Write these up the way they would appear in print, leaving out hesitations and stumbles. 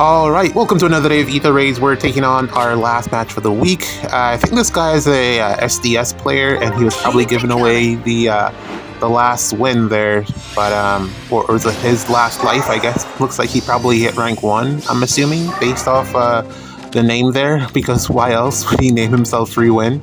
Alright, welcome to another day of Ether Raids. We're taking on our last match for the week. I think this guy is a SDS player, and he was probably giving away the last win there, but or was it his last life, I guess. Looks like he probably hit rank 1, I'm assuming, based off the name there, because why else would he name himself Free Win?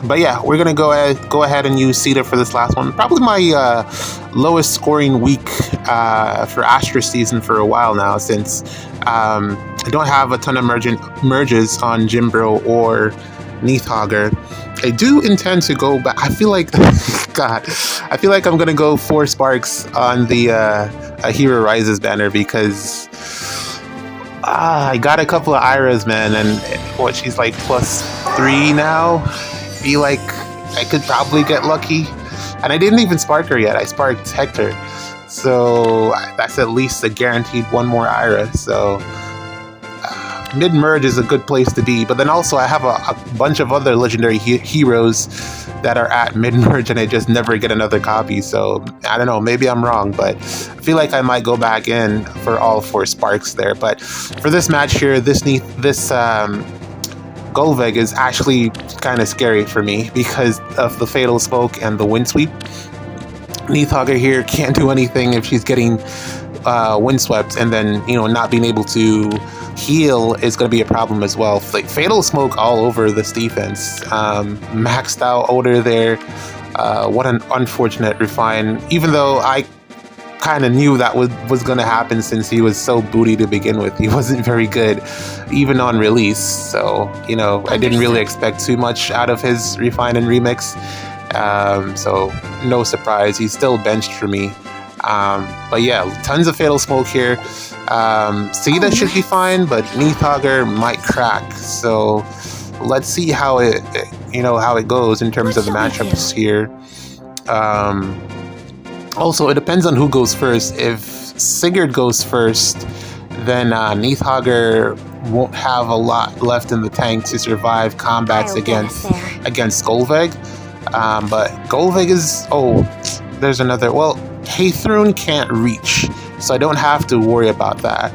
But yeah, we're gonna go ahead and use Ather for this last one. Probably my lowest scoring week for Astra season for a while now, since I don't have a ton of merges on Jimbro or Neathhogger. I do intend to go back. I feel like, God, I feel like I'm gonna go 4 sparks on the A Hero Rises banner, because I got a couple of Iras, man, and what, she's like +3 now. I feel like I could probably get lucky, and I didn't even spark her yet. I sparked Hector, so that's at least a guaranteed 1 more Ira. So mid-merge is a good place to be, but then also I have a bunch of other legendary heroes that are at mid-merge, and I just never get another copy. So I don't know, maybe I'm wrong, but I feel like I might go back in for all 4 sparks there. But for this match here, this Golveg is actually kind of scary for me because of the Fatal Smoke and the Wind Sweep. Neathhogger here can't do anything if she's getting windswept, and then, you know, not being able to heal is going to be a problem as well. Like, Fatal Smoke all over this defense. Maxed out Ather there. What an unfortunate refine, even though I kind of knew that was going to happen, since he was so booty to begin with. He wasn't very good even on release, so, you know, I didn't really expect too much out of his refine and remix. So no surprise, he's still benched for me. But yeah, tons of Fatal Smoke here. Sita should be fine, but Neathhogger might crack. So let's see how it goes in terms of the matchups here. Also, it depends on who goes first. If Sigurd goes first, then Neathhogger won't have a lot left in the tank to survive combats against Golveg. But Golveg is... oh, there's another... well, Ather can't reach, so I don't have to worry about that.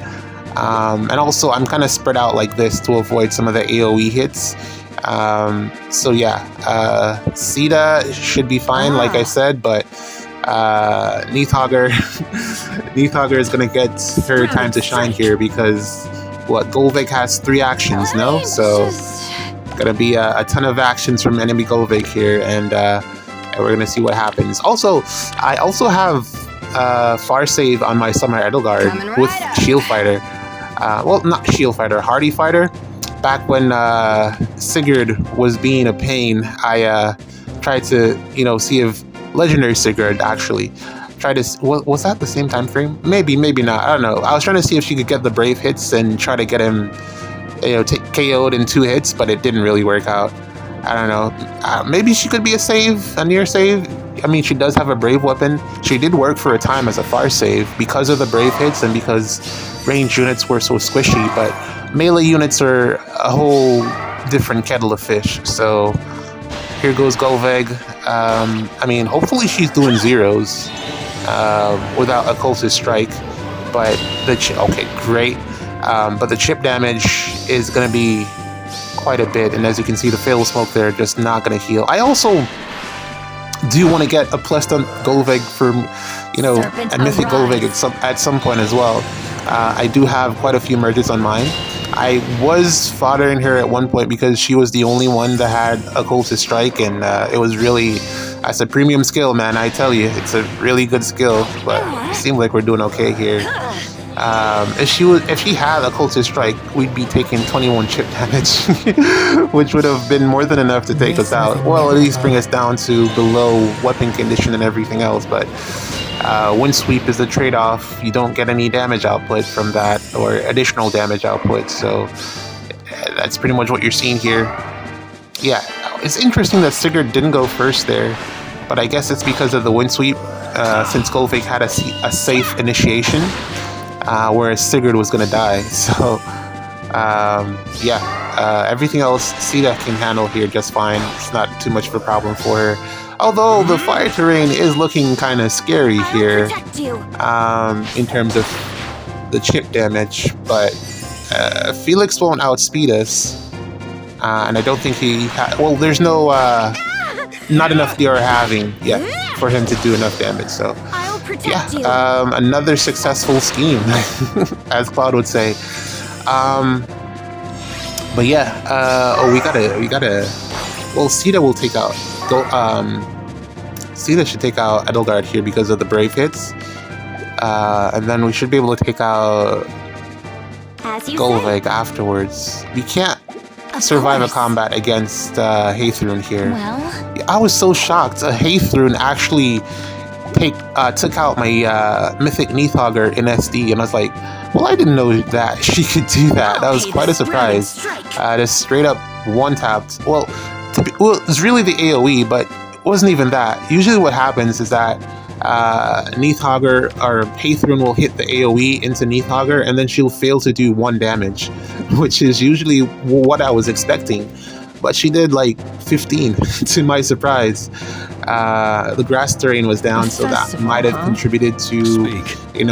And also, I'm kind of spread out like this to avoid some of the AoE hits. So yeah, Sita should be fine, like I said, but Neathhogger is gonna get her time to shine here, because what, Golveg has 3 actions, no? So gonna be a ton of actions from enemy Golveg here, and we're gonna see what happens. Also, I also have Far Save on my Summer Edelgard with Shield Fighter. Well, not Shield Fighter, Hardy Fighter. Back when Sigurd was being a pain, I tried to, you know, see if Legendary Sigurd actually tried to... was that the same time frame? Maybe not. I don't know. I was trying to see if she could get the brave hits and try to get him, you know, KO'd in 2 hits, but it didn't really work out. I don't know. Maybe she could be a near save. I mean, she does have a brave weapon. She did work for a time as a far save because of the brave hits and because ranged units were so squishy, but melee units are a whole different kettle of fish. So here goes Golveg. I mean, hopefully she's doing zeros without a cultist strike, but okay, great. But the chip damage is going to be quite a bit, and as you can see, the Fatal Smoke there just not going to heal. I also do want to get a Pleston Golveg for, you know, a Mythic Golveg at some point as well. I do have quite a few merges on mine. I was foddering her at one point because she was the only one that had a cultist strike, and it was really, as a premium skill, man, I tell you, it's a really good skill, but it seems like we're doing okay here. If she had a cultist strike, we'd be taking 21 chip damage, which would have been more than enough to take us out. Well, at least bring us down to below weapon condition and everything else, but Wind Sweep is the trade-off. You don't get any damage output from that, or additional damage output, so that's pretty much what you're seeing here. Yeah, it's interesting that Sigurd didn't go first there, but I guess it's because of the Wind Sweep, since Golveg had a safe initiation, whereas Sigurd was going to die. So yeah, everything else Sita can handle here just fine. It's not too much of a problem for her. Although the fire terrain is looking kind of scary here, in terms of the chip damage, but Felix won't outspeed us. And I don't think he well, there's no not enough DR having yet for him to do enough damage, so yeah, another successful scheme, as Cloud would say. But yeah, oh, we gotta well, Sita will take out Sita should take out Edelgard here because of the Brave hits, and then we should be able to take out Golveg afterwards. We can't survive a combat against Ather here. Well, I was so shocked. Ather actually took out my Mythic Neathauger in SD, and I was like, well, I didn't know that she could do that. That was quite a surprise. Just straight up one-tapped. Well, it's really the AoE, but it wasn't even that. Usually what happens is that Neathauger or Ather will hit the AoE into Neathauger, and then she'll fail to do 1 damage, which is usually what I was expecting. But she did like 15 to my surprise. The grass terrain was down, so that might have contributed to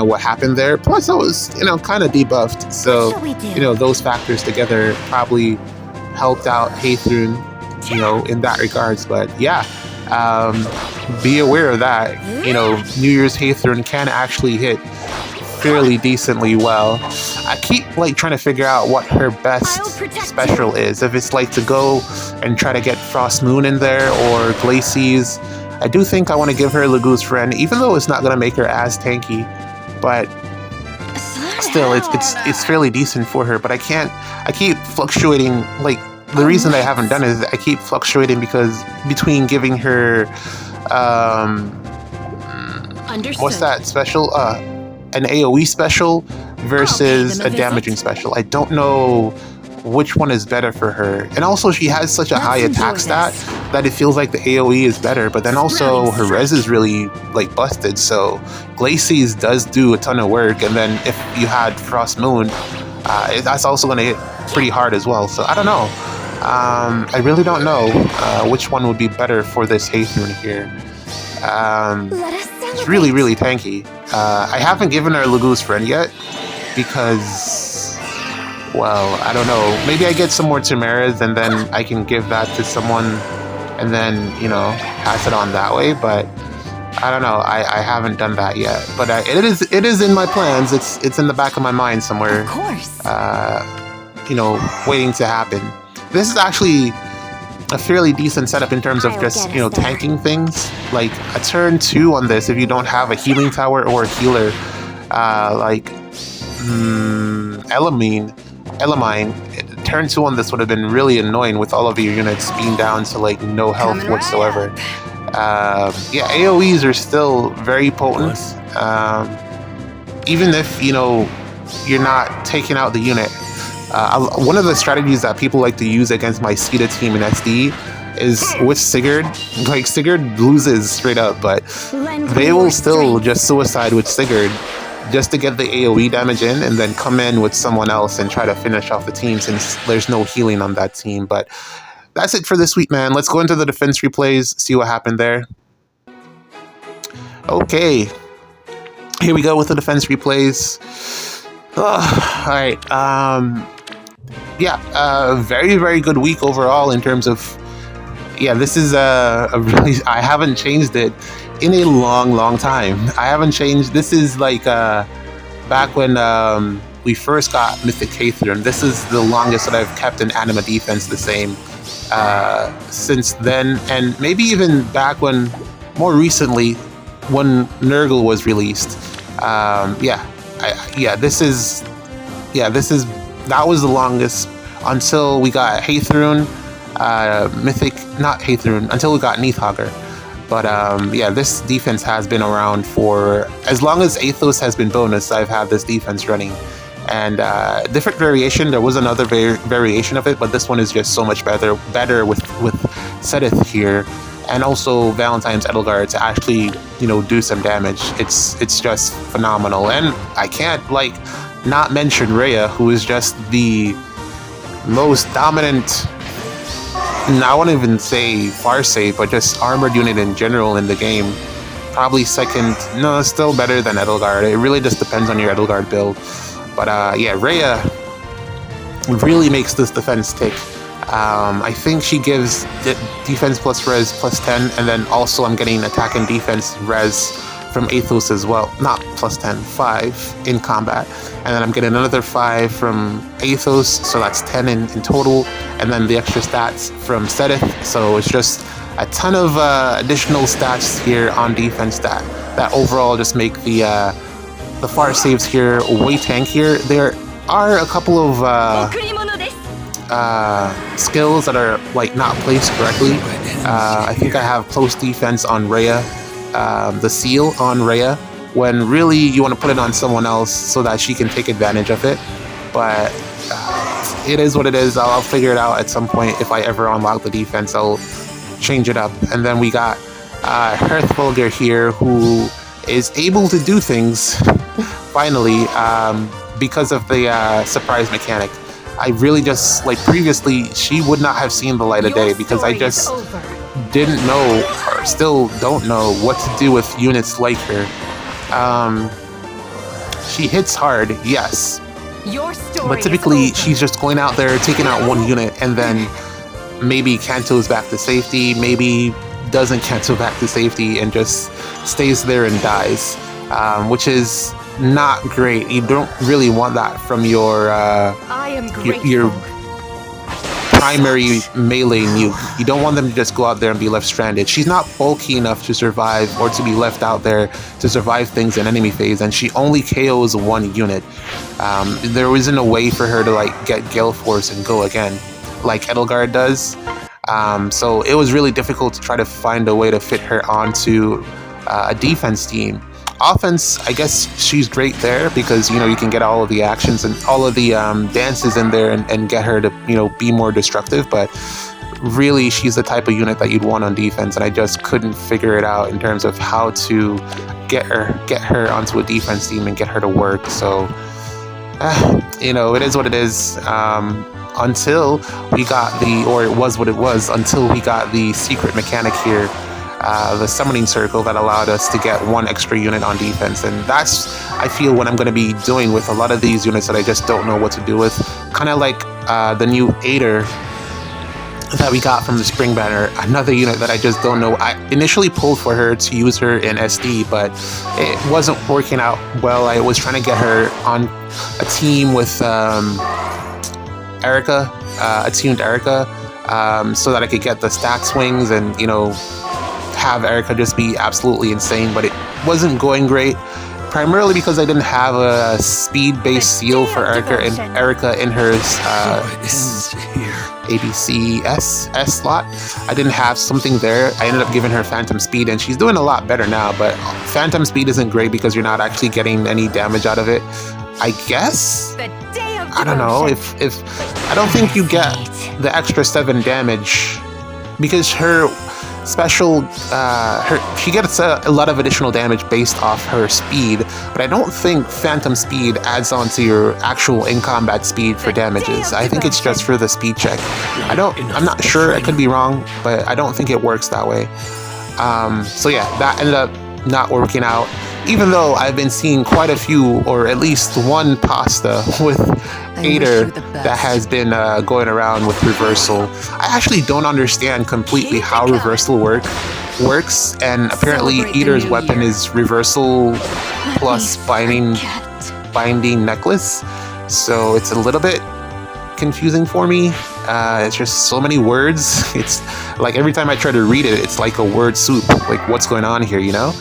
what happened there. Plus, I was kind of debuffed, so those factors together probably helped out Ather, in that regards. But yeah, be aware of that. New Year's Ather can actually hit fairly decently well. I keep trying to figure out what her best special is. If it's to go and try to get Frost Moon in there or Glacies. I do think I want to give her Lagoose Friend, even though it's not going to make her as tanky, but still it's fairly decent for her. But I keep fluctuating. The reason I haven't done it is I keep fluctuating between giving her what's that special? An AoE special versus a damaging special. I don't know which one is better for her. And also she has such a high attack stat that it feels like the AoE is better, but then also her res is really busted, so Glacies does do a ton of work, and then if you had Frost Moon, that's also going to hit pretty hard as well. So I don't know. I really don't know which one would be better for this Ather here. It's really, really tanky. I haven't given her Lagoose Friend yet because, well, I don't know. Maybe I get some more Chimeras and then I can give that to someone and then, pass it on that way. But I don't know. I haven't done that yet. But it is in my plans. It's in the back of my mind somewhere. Of course. Waiting to happen. This is actually a fairly decent setup in terms of just, tanking things. Like a turn 2 on this, if you don't have a healing tower or a healer, Elamine, turn 2 on this would have been really annoying with all of your units being down to no health whatsoever. Yeah, AoEs are still very potent, even if, you're not taking out the unit. One of the strategies that people like to use against my Sita team in SD is with Sigurd. Sigurd loses straight up, but they will still just suicide with Sigurd just to get the AoE damage in and then come in with someone else and try to finish off the team since there's no healing on that team. But that's it for this week, man. Let's go into the defense replays, see what happened there. Okay. Here we go with the defense replays. Alright. Yeah, very, very good week overall in terms of... Yeah, this is a really... I haven't changed it in a long, long time. I haven't changed... This is back when we first got Mythic Ather, and this is the longest that I've kept an anima defense the same since then, and maybe even back when, more recently, when Nurgle was released. That was the longest until we got Ather, until we got Neathauger. But yeah, this defense has been around for as long as Athos has been bonus. I've had this defense running, and different variation. There was another variation of it, but this one is just so much better with Sedith here, and also Valentine's Edelgard to actually do some damage. It's just phenomenal, and I can't not mention Rhea, who is just the most dominant, I won't even say Farsight, but just armored unit in general in the game. Probably second, no, still better than Edelgard. It really just depends on your Edelgard build. But yeah, Rhea really makes this defense tick. I think she gives defense plus res plus 10, and then also I'm getting attack and defense res from Athos as well. Not plus 10, 5 in combat. And then I'm getting another 5 from Athos, so that's 10 in total. And then the extra stats from Sedith, so it's just a ton of additional stats here on defense that overall just make the far saves here way tankier. There are a couple of skills that are like not placed correctly. I think I have close defense on Rhea, the seal on Rhea, when really you want to put it on someone else so that she can take advantage of it. But it is what it is. I'll figure it out at some point. If I ever unlock the defense, I'll change it up. And then we got Hearthvulgar here, who is able to do things finally because of the surprise mechanic. I really just, like previously, she would not have seen the light of day because I just didn't know, or still don't know, what to do with units like her. She hits hard, yes, but typically she's just going out there, taking out one unit, and then maybe cantos back to safety, maybe doesn't cancel back to safety, and just stays there and dies, which is not great. You don't really want that from your primary melee nuke. You don't want them to just go out there and be left stranded. She's not bulky enough to survive, or to be left out there to survive things in enemy phase, and she only KOs one unit. There isn't a way for her to like get Gale Force and go again like Edelgard does. So it was really difficult to try to find a way to fit her onto a defense team. Offense, I guess she's great there because, you know, you can get all of the actions and all of the dances in there and get her to, you know, be more destructive. But really, she's the type of unit that you'd want on defense, and I just couldn't figure it out in terms of how to get her onto a defense team and get her to work. So, you know, it is what it is. Until we got it was what it was, until we got the secret mechanic here. The summoning circle that allowed us to get one extra unit on defense, and that's, I feel, what I'm going to be doing with a lot of these units that I just don't know what to do with. Kind of like the new Ather that we got from the Spring Banner, another unit that I just don't know. I initially pulled for her to use her in SD, but it wasn't working out well. I was trying to get her on a team with Erica, attuned Erica, so that I could get the stack swings and, you know, have Erica just be absolutely insane, but it wasn't going great, primarily because I didn't have a speed-based seal for Erica in her ABCS slot. I didn't have something there. I ended up giving her Phantom Speed, and she's doing a lot better now, but Phantom Speed isn't great because you're not actually getting any damage out of it, I guess? I don't know, if I don't think you get the extra 7 damage because her special, she gets a lot of additional damage based off her speed, but I don't think Phantom Speed adds on to your actual in-combat speed for damages. I think it's just for the speed check. I'm not sure, I could be wrong, but I don't think it works that way. So yeah, that ended up not working out, even though I've been seeing quite a few, or at least one pasta with Ather that has been going around with reversal. I actually don't understand completely how reversal works, and apparently Ather's weapon is reversal plus binding necklace, so it's a little bit confusing for me. It's just so many words. It's like every time I try to read it, it's like a word soup. Like, what's going on here, you know?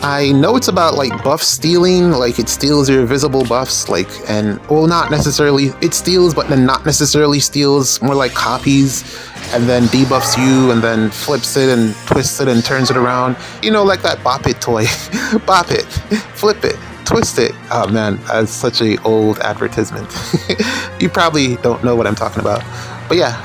I know it's about like buff stealing, like it steals your visible buffs, like, and well, not necessarily, it steals but then not necessarily steals, more like copies, and then debuffs you and then flips it and twists it and turns it around, you know, like that Bop It toy. Bop it, flip it, twist it. Oh man, that's such a old advertisement. You probably don't know what I'm talking about, but yeah,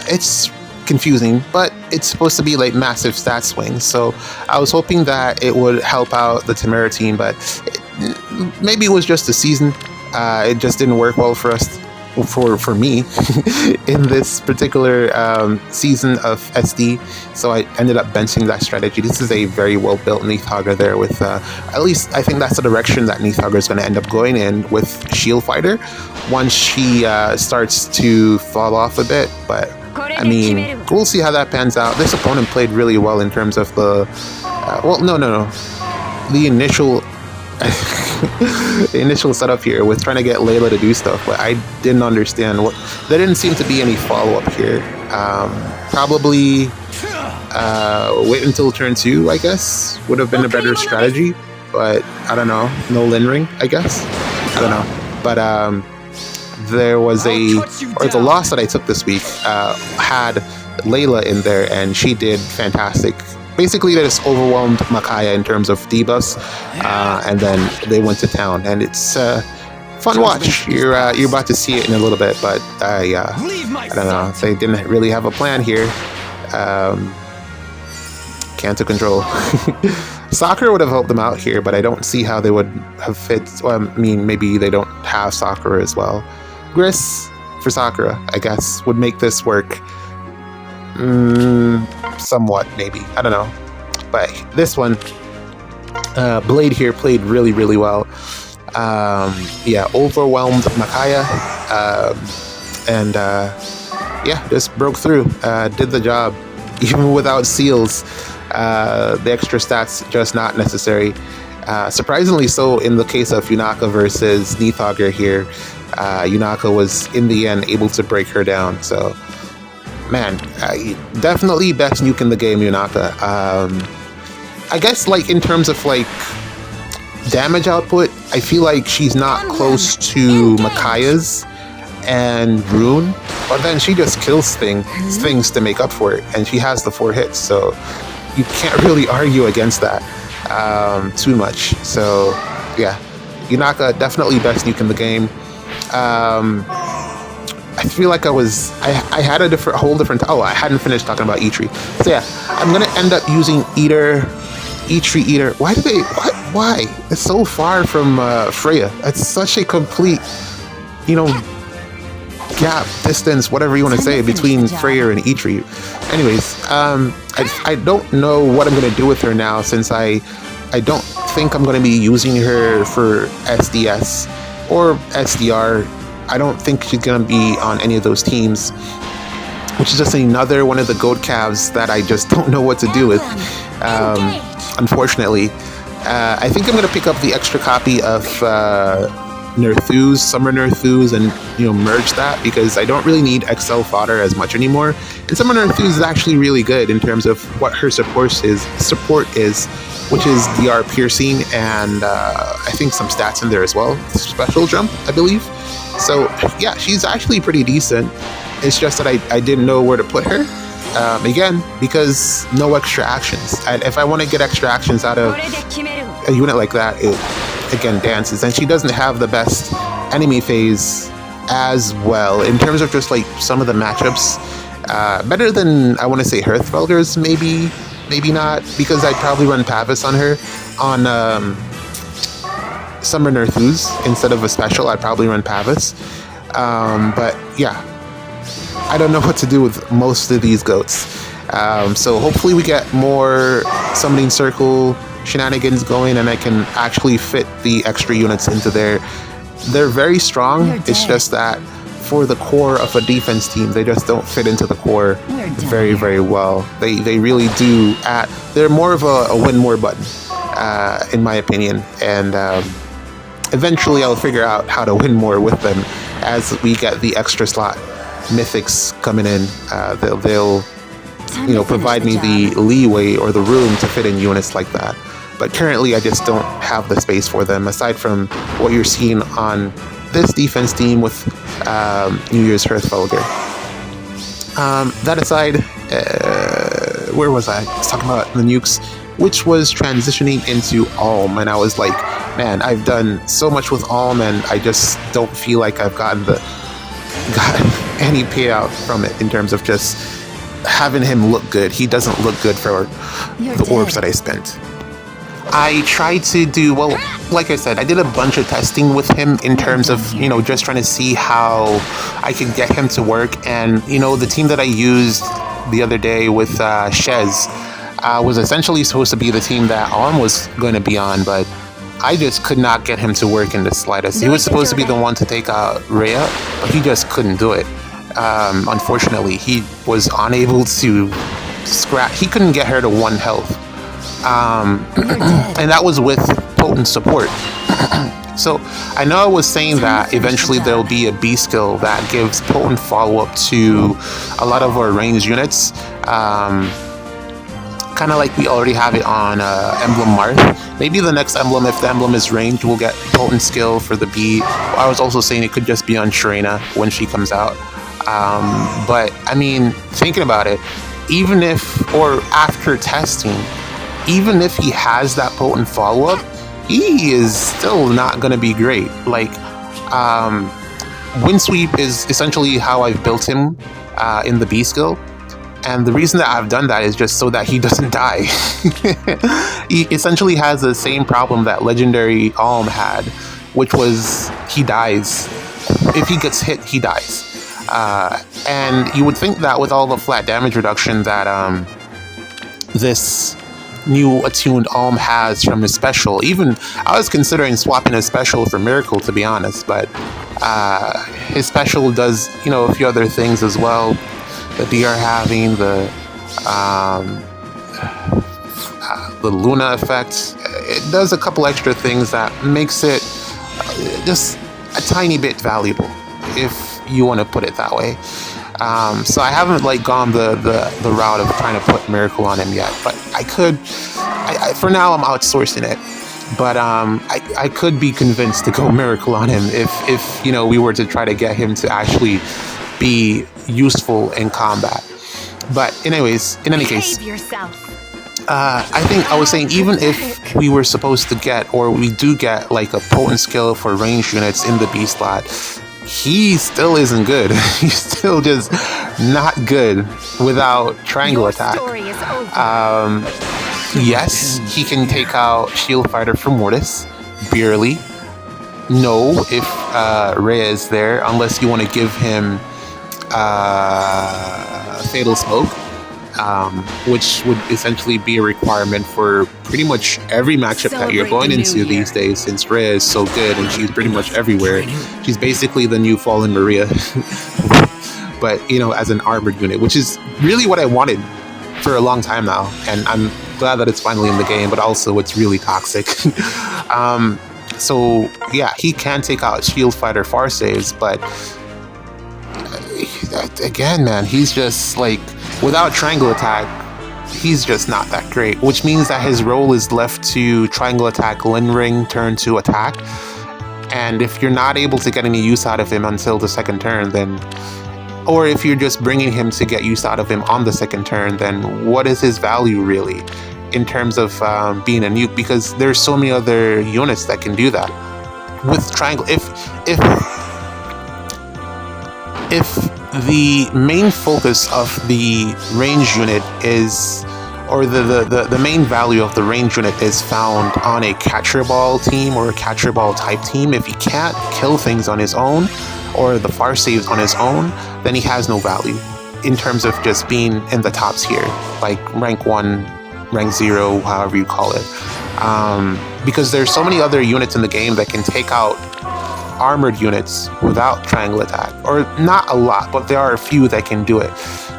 it's confusing, but it's supposed to be like massive stat swings, so I was hoping that it would help out the Temera team, but maybe it was just the season. It just didn't work well for us. for me in this particular season of SD. So I ended up benching that strategy. This is a very well built Neathogger there with at least I think that's the direction that Neathogger is going to end up going in with Shield Fighter once she starts to fall off a bit. But I mean, we'll see how that pans out. This opponent played really well in terms of the the initial the initial setup here with trying to get Layla to do stuff, but I didn't understand what. There didn't seem to be any follow-up here. Probably wait until turn 2, I guess, would have been a better strategy, but I don't know. No Lin Ring, I guess. I don't know. But there was the loss that I took this week had Layla in there, and she did fantastic. Basically, they just overwhelmed Makaya in terms of debuffs, and then they went to town, and it's fun watch. You're about to see it in a little bit, but I don't know. They didn't really have a plan here. Cancer control. Sakura would have helped them out here, but I don't see how they would have fit. Well, I mean, maybe they don't have Sakura as well. Gris for Sakura, I guess, would make this work. Somewhat, maybe. I don't know. But this one, Blade here played really, really well. Yeah, overwhelmed Makaya. And yeah, just broke through. Did the job. Even without seals. The extra stats just not necessary. Surprisingly so in the case of Yunaka versus Neathogger here. Yunaka was, in the end, able to break her down. So, man, definitely best nuke in the game, Yunaka. I guess, like, in terms of, like, damage output, I feel like she's not close to Makaya's and Rune, but then she just kills things to make up for it, and she has the 4 hits, so you can't really argue against that too much. So, yeah, Yunaka, definitely best nuke in the game. I feel like I had a whole different. Oh, I hadn't finished talking about Eitri. So yeah, I'm gonna end up using Eitri Eater. Why? It's so far from Freya. It's such a complete, gap, distance, whatever you want to say, between Freya and Eitri. Anyways, I don't know what I'm gonna do with her now, since I don't think I'm gonna be using her for SDS or SDR. I don't think she's going to be on any of those teams, which is just another one of the goat calves that I just don't know what to do with, unfortunately. I think I'm going to pick up the extra copy of Nerthus, Summer Nerthus, and merge that, because I don't really need XL fodder as much anymore. And Summer Nerthus is actually really good in terms of what her support is, which is DR piercing and I think some stats in there as well. Special jump, I believe. So yeah, she's actually pretty decent. It's just that I didn't know where to put her. Again, because no extra actions. And if I want to get extra actions out of a unit like that, it again dances. And she doesn't have the best enemy phase as well in terms of just like some of the matchups. Better than, I want to say, Hearthfelder's, maybe not, because I'd probably run Pavis on her on Summer Nerthus instead of a special. I'd probably run Pavis. But yeah, I don't know what to do with most of these goats. So hopefully we get more Summoning Circle shenanigans going, and I can actually fit the extra units into there. They're very strong. It's just that for the core of a defense team, they just don't fit into the core very, very well. They really do. They're more of a win more button, in my opinion. And eventually I'll figure out how to win more with them as we get the extra slot mythics coming in. They'll provide me the leeway or the room to fit in units like that. But currently I just don't have the space for them, aside from what you're seeing on this defense team with New Year's Hearthfelder. That aside, where was I? I was talking about the nukes, which was transitioning into Alm, and I was like, man, I've done so much with Alm, and I just don't feel like I've gotten any payout from it in terms of just having him look good. He doesn't look good for the orbs that I spent. I tried to do, well, like I said, I did a bunch of testing with him in terms of, just trying to see how I could get him to work. And, the team that I used the other day with Shez was essentially supposed to be the team that Arm was going to be on, but I just could not get him to work in the slightest. He was supposed to be the one to take out Rhea, but he just couldn't do it. Unfortunately, he was unable to scrap. He couldn't get her to 1 health. And that was with potent support. So I know I was saying that eventually there'll be a B skill that gives potent follow-up to a lot of our ranged units. Kind of like we already have it on Emblem Marth. Maybe the next emblem, if the emblem is ranged, we'll get potent skill for the B. I was also saying it could just be on Sharena when she comes out. But I mean, thinking about it, even if, or after testing, even if he has that potent follow-up, he is still not going to be great. Like, Windsweep is essentially how I've built him in the B skill. And the reason that I've done that is just so that he doesn't die. He essentially has the same problem that Legendary Alm had, which was he dies. If he gets hit, he dies. And you would think that with all the flat damage reduction that this new attuned Alm has from his special, even I was considering swapping his special for Miracle, to be honest, but his special does, a few other things as well. The DR having the Luna effect, it does a couple extra things that makes it just a tiny bit valuable, if you want to put it that way. So I haven't gone the route of trying to put Miracle on him yet, but I could. For now, I'm outsourcing it, but I could be convinced to go Miracle on him if we were to try to get him to actually be useful in combat. But anyways, in any case, I think I was saying, even if we were supposed to get, or we do get, a potent skill for ranged units in the B slot, he still isn't good. He's still just not good without triangle attack. Yes, he can take out Shield Fighter from Mortis, barely. No, if Rhea is there, unless you want to give him Fatal Smoke, which would essentially be a requirement for pretty much every matchup that you're going into these days, since Rhea is so good and she's pretty much everywhere. She's basically the new Fallen Maria, but as an armored unit, which is really what I wanted for a long time now, and I'm glad that it's finally in the game, but also it's really toxic. So yeah, he can take out Shield Fighter far saves, but again, man, he's just without triangle attack, he's just not that great, which means that his role is left to triangle attack, Lin Ring, turn to attack. And if you're not able to get any use out of him until the second turn, then, or if you're just bringing him to get use out of him on the second turn, then what is his value really in terms of being a nuke? Because there's so many other units that can do that with triangle. If the main focus of the range unit is, or the main value of the range unit is found on a catcher ball team or a catcher ball type team, if he can't kill things on his own or the far saves on his own, then he has no value in terms of just being in the top tier, like rank 1, rank 0, however you call it. Because there's so many other units in the game that can take out armored units without triangle attack, or not a lot, but there are a few that can do it.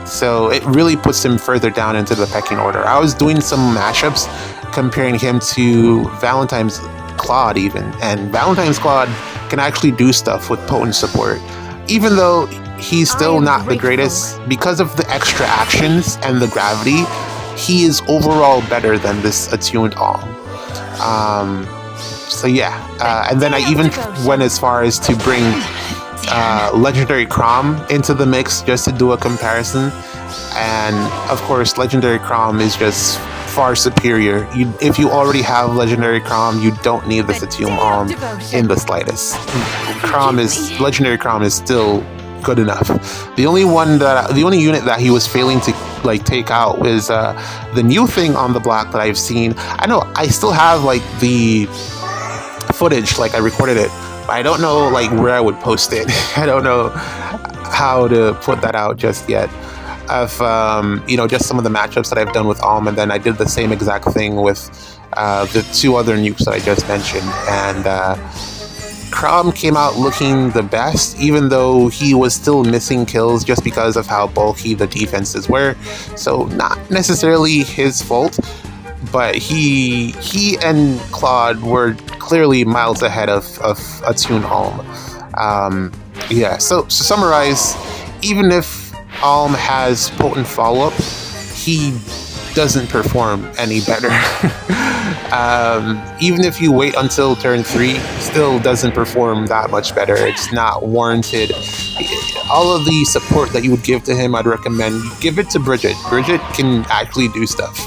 So it really puts him further down into the pecking order. I was doing some mashups comparing him to Valentine's Claude even, and Valentine's Claude can actually do stuff with potent support, even though he's still not the greatest. Because of the extra actions and the gravity, he is overall better than this attuned Alm. So yeah, and then I even went as far as to bring Legendary Chrom into the mix just to do a comparison. And of course, Legendary Chrom is just far superior. If you already have Legendary Chrom, you don't need this attuned Alm in the slightest. Legendary Chrom is still good enough. The only unit that he was failing to like take out was the new thing on the block that I've seen. I know I still have like the footage, like I recorded it, but I don't know like where I would post it. I don't know how to put that out just yet. Of just some of the matchups that I've done with Alm, and then I did the same exact thing with the two other nukes that I just mentioned, and Crom came out looking the best, even though he was still missing kills just because of how bulky the defenses were. So not necessarily his fault, but he and Claude were clearly miles ahead of Attune Alm. So to summarize, even if Alm has potent follow-up, he doesn't perform any better. Even if you wait until turn 3, still doesn't perform that much better. It's not warranted. All of the support that you would give to him, I'd recommend give it to Bridget. Bridget can actually do stuff,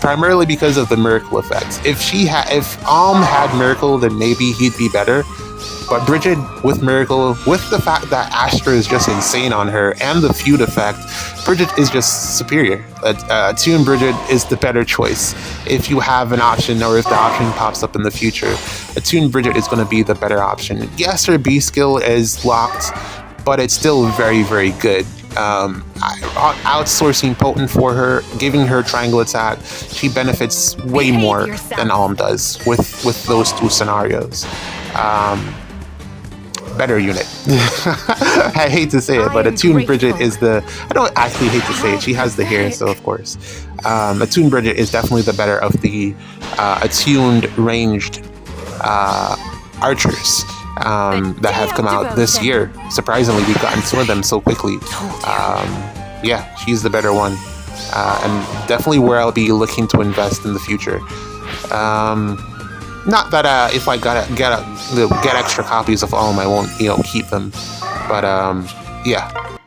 primarily because of the miracle effect. If Alm had miracle, then maybe he'd be better. But Bridget with miracle, with the fact that Astra is just insane on her, and the feud effect, Bridget is just superior. Attune Bridget is the better choice. If you have an option, or if the option pops up in the future, Attune Bridget is going to be the better option. Yes, her B skill is locked, but it's still very, very good. Outsourcing potent for her, giving her triangle attack, she benefits way more than Alm does with those two scenarios. Better unit. I hate to say it, but Attune Bridget is I don't actually hate to say it, she has the hair, so of course. Attune Bridget is definitely the better of the attuned ranged archers that have come out this year. Surprisingly, we've gotten some of them so quickly. Yeah, she's the better one. And definitely where I'll be looking to invest in the future. Not that if I get extra copies of Alm, I won't keep them, but yeah,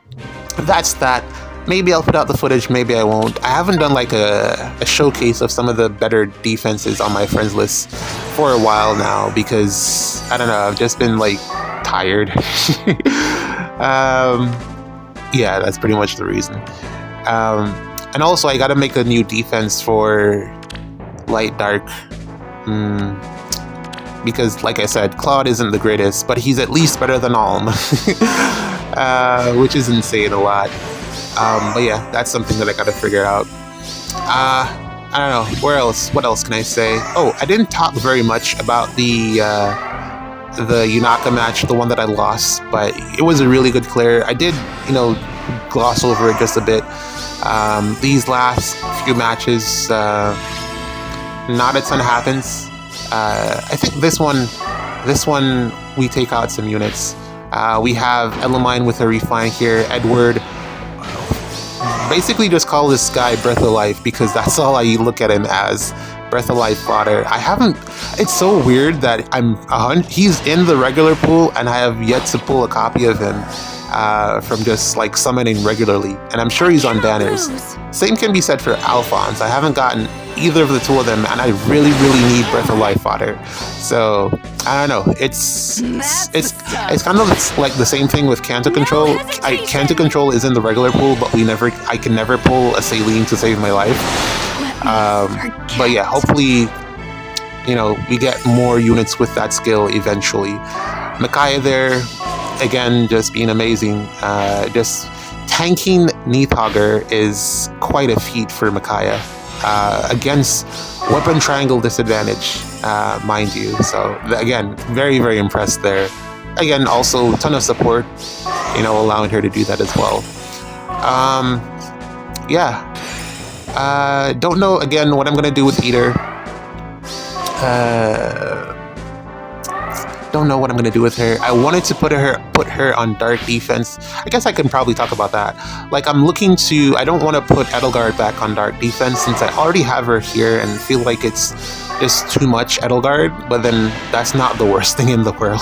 that's that. Maybe I'll put out the footage, maybe I won't. I haven't done like a showcase of some of the better defenses on my friends list for a while now, because I don't know, I've just been like tired. Yeah, that's pretty much the reason. And also I gotta make a new defense for Light Dark. Because, like I said, Claude isn't the greatest, but he's at least better than Alm, which is insane a lot. But yeah, that's something that I gotta figure out. I don't know, what else can I say? Oh, I didn't talk very much about the Yunaka match, the one that I lost, but it was a really good clear. I did, gloss over it just a bit. These last few matches, not a ton happens. I think this one we take out some units. We have Elamine with a refine here. Edward, basically just call this guy Breath of Life, because that's all I look at him as, Breath of Life fodder. It's so weird that he's in the regular pool and I have yet to pull a copy of him from just like summoning regularly, and I'm sure he's on banners. Same can be said for Alphonse. I haven't gotten either of the two of them, and I really need Breath of Life fodder. So I don't know. It's kind of like the same thing with Canto Control. Canto Control is in the regular pool, but I can never pull a Saline to save my life. But yeah, hopefully, we get more units with that skill eventually. Micaiah there, again, just being amazing. Just tanking Neathogger is quite a feat for Micaiah. Against weapon triangle disadvantage, mind you. So again, very impressed there. Again, also ton of support, allowing her to do that as well. Don't know again what I'm gonna do with Ather. Don't know what I'm gonna do with her. I wanted to put her on dark defense. I guess I can probably talk about that. Like, I don't want to put Edelgard back on dark defense, since I already have her here and feel like it's just too much Edelgard, but then that's not the worst thing in the world.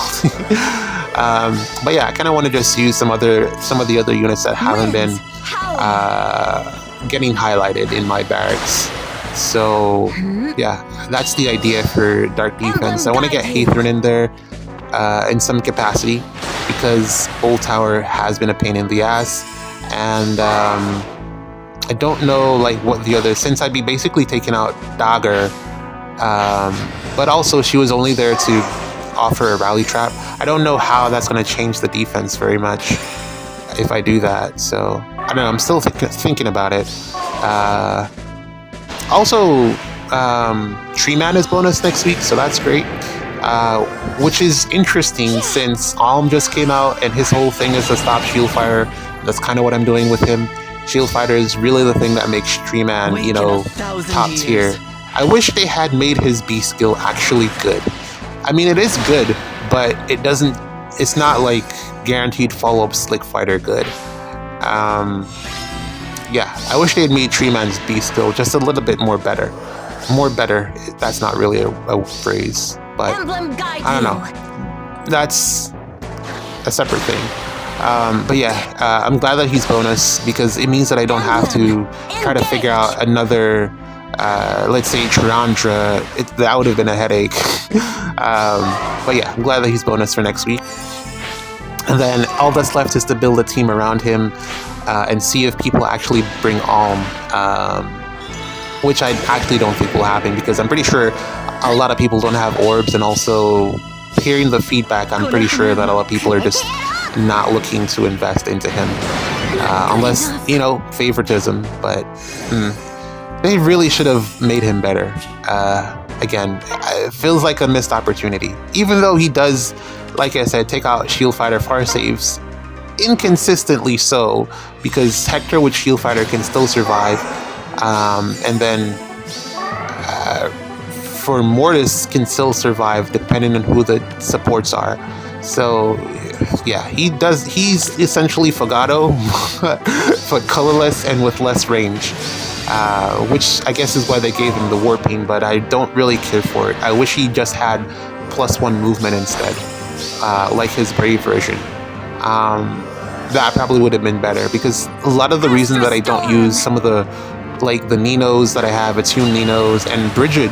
But yeah, I kind of want to just use some of the other units that haven't been getting highlighted in my barracks. So yeah, that's the idea for dark defense. I want to get Hathrin in there in some capacity. because Bolt Tower has been a pain in the ass, and I don't know like what the other, since I'd be basically taking out Dagger, but also she was only there to offer a rally trap. I don't know how that's going to change the defense very much if I do that, so I don't know, I'm still thinking about it. Also, Tree Man is bonus next week, so that's great. Which is interesting since Alm just came out and his whole thing is to stop Shield Fire. That's kind of what I'm doing with him. Shield Fighter is really the thing that makes Tree Man, you know, top tier. I wish they had made his B skill actually good. I mean, it is good, but it's not like guaranteed follow-up Slick Fighter good. Yeah, I wish they had made Tree Man's B skill just a little bit more better. More better, that's not really a phrase, but I don't know. That's a separate thing. But yeah, I'm glad that he's bonus because it means that I don't have to try to figure out another, let's say, Tyrandra. That would have been a headache. But yeah, I'm glad that he's bonus for next week. And then all that's left is to build a team around him and see if people actually bring Alm, which I actually don't think will happen because I'm pretty sure a lot of people don't have orbs, and also hearing the feedback, I'm pretty sure that a lot of people are just not looking to invest into him, unless, you know, favoritism, but they really should have made him better. Again, it feels like a missed opportunity, even though he does, like I said, take out Shield Fighter far saves inconsistently, so because Hector with Shield Fighter can still survive, and then for Mortis can still survive depending on who the supports are. So yeah, he's essentially Fogado but colorless and with less range, which I guess is why they gave him the Warping, but I don't really care for it. I wish he just had +1 movement instead, like his Brave version. That probably would have been better, because a lot of the reason that I don't use some of the, like the Ninos that I have, Attune Ninos, and Bridget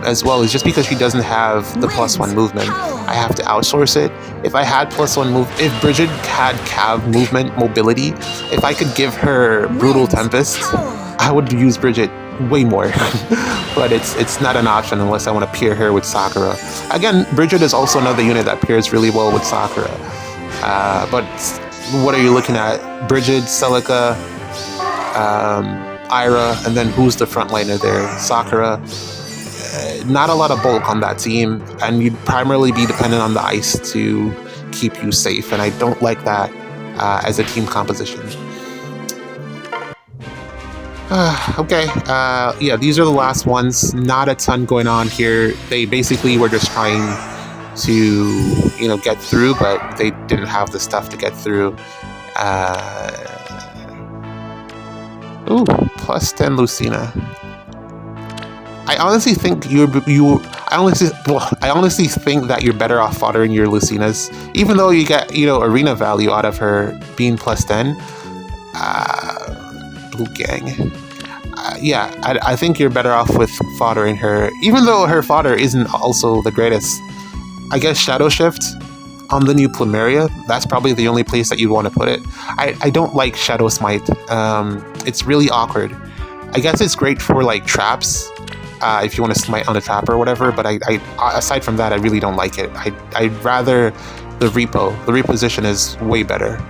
as well, is just because she doesn't have the +1 movement. I have to outsource it. If I had +1 move, if Bridget had Cav movement mobility, if I could give her Brutal Tempest, I would use Bridget way more. But it's not an option unless I want to pair her with Sakura. Again, Bridget is also another unit that pairs really well with Sakura. But what are you looking at? Bridget, Celica, Ira, and then who's the frontliner there? Sakura. Not a lot of bulk on that team, and you'd primarily be dependent on the ice to keep you safe, and I don't like that as a team composition. Okay, yeah, these are the last ones. Not a ton going on here. They basically were just trying to, you know, get through, but they didn't have the stuff to get through. Ooh, +10 Lucina. I honestly think I honestly think that you're better off foddering your Lucinas, even though you get, you know, arena value out of her being +10. Blue Gang. Yeah, I think you're better off with foddering her, even though her fodder isn't also the greatest. I guess Shadow Shift on the new Plumeria, that's probably the only place that you'd want to put it. I don't like Shadow Smite. It's really awkward. I guess it's great for like traps, if you want to smite on a trap or whatever, but I aside from that, I really don't like it. I'd rather the repo. The reposition is way better.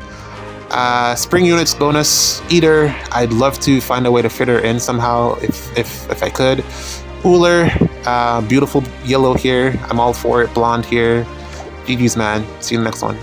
Spring units bonus Eater. I'd love to find a way to fit her in somehow if I could. Uller, beautiful yellow here. I'm all for it. Blonde here. GG's, man. See you in the next one.